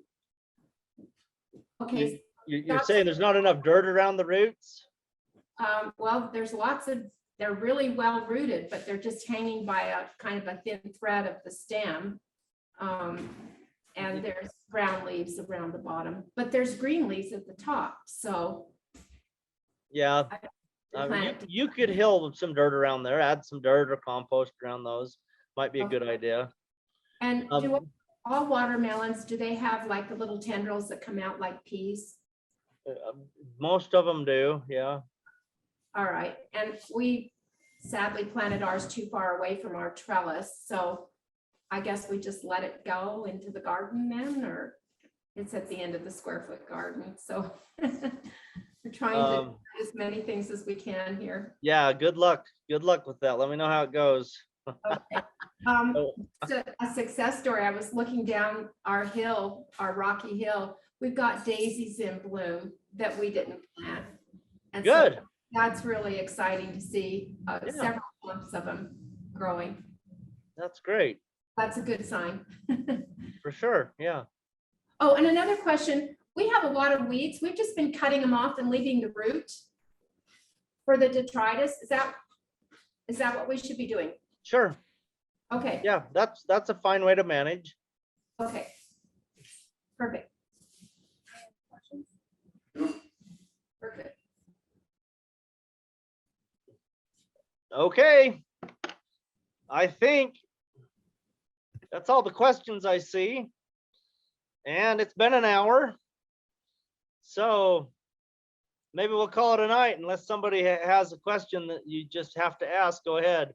Okay, you're saying there's not enough dirt around the roots? well, there's lots of, they're really well rooted, but they're just hanging by a kind of a thin thread of the stem. And there's brown leaves around the bottom, but there's green leaves at the top, so. Yeah. I plant it. You could hill some dirt around there, add some dirt or compost around those. Might be a good idea. And do all watermelons, do they have like the little tendrils that come out like peas? Most of them do, yeah. All right, and we sadly planted ours too far away from our trellis, so I guess we just let it go into the garden then, or it's at the end of the square foot garden, so we're trying to do as many things as we can here. Yeah, good luck. Good luck with that. Let me know how it goes. Okay. So a success story, I was looking down our hill, our rocky hill, we've got daisies in bloom that we didn't plant. And so Good. that's really exciting to see several clumps of them growing. That's great. That's a good sign. For sure. Yeah. Oh, and another question, we have a lot of weeds. We've just been cutting them off and leaving the root for the detritus. Is that what we should be doing? Sure. Okay. Yeah, that's a fine way to manage. Okay. Perfect. Perfect. Okay. I think that's all the questions I see. And it's been an hour. So maybe we'll call it a night unless somebody has a question that you just have to ask. Go ahead.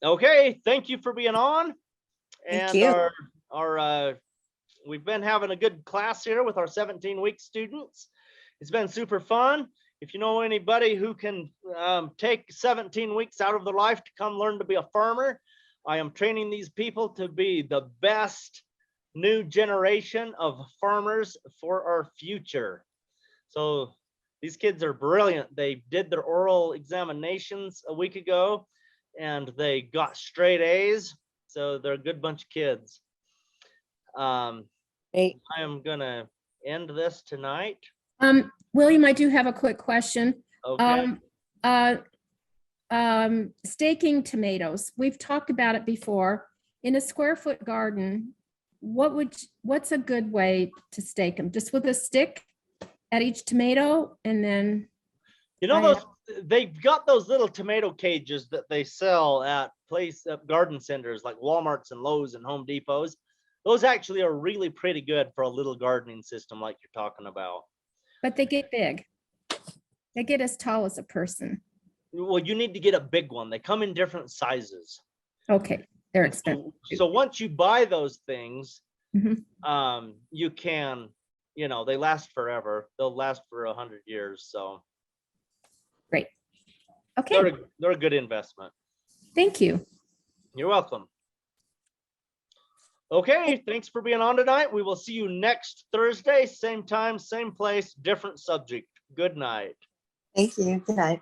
Okay, thank you for being on. Thank And you. our we've been having a good class here with our 17-week students. It's been super fun. If you know anybody who can take 17 weeks out of their life to come learn to be a farmer, I am training these people to be the best new generation of farmers for our future. So these kids are brilliant. They did their oral examinations a week ago and they got straight A's. So they're a good bunch of kids. Great. I am gonna end this tonight. William, I do have a quick question. Okay. Staking tomatoes. We've talked about it before. In a square foot garden, what's a good way to stake them? Just with a stick at each tomato and then? You know, they've got those little tomato cages that they sell at garden centers like Walmart's and Lowe's and Home Depots. Those actually are really pretty good for a little gardening system like you're talking about. But they get big. They get as tall as a person. Well, you need to get a big one. They come in different sizes. Okay, they're expensive. So once you buy those things, Mhm. you can, they last forever. They'll last for 100 years. So Great. Okay, they're a good investment. thank you. You're welcome. Okay, thanks for being on tonight. We will see you next Thursday, same time, same place, different subject. Good night. Thank you. Good night.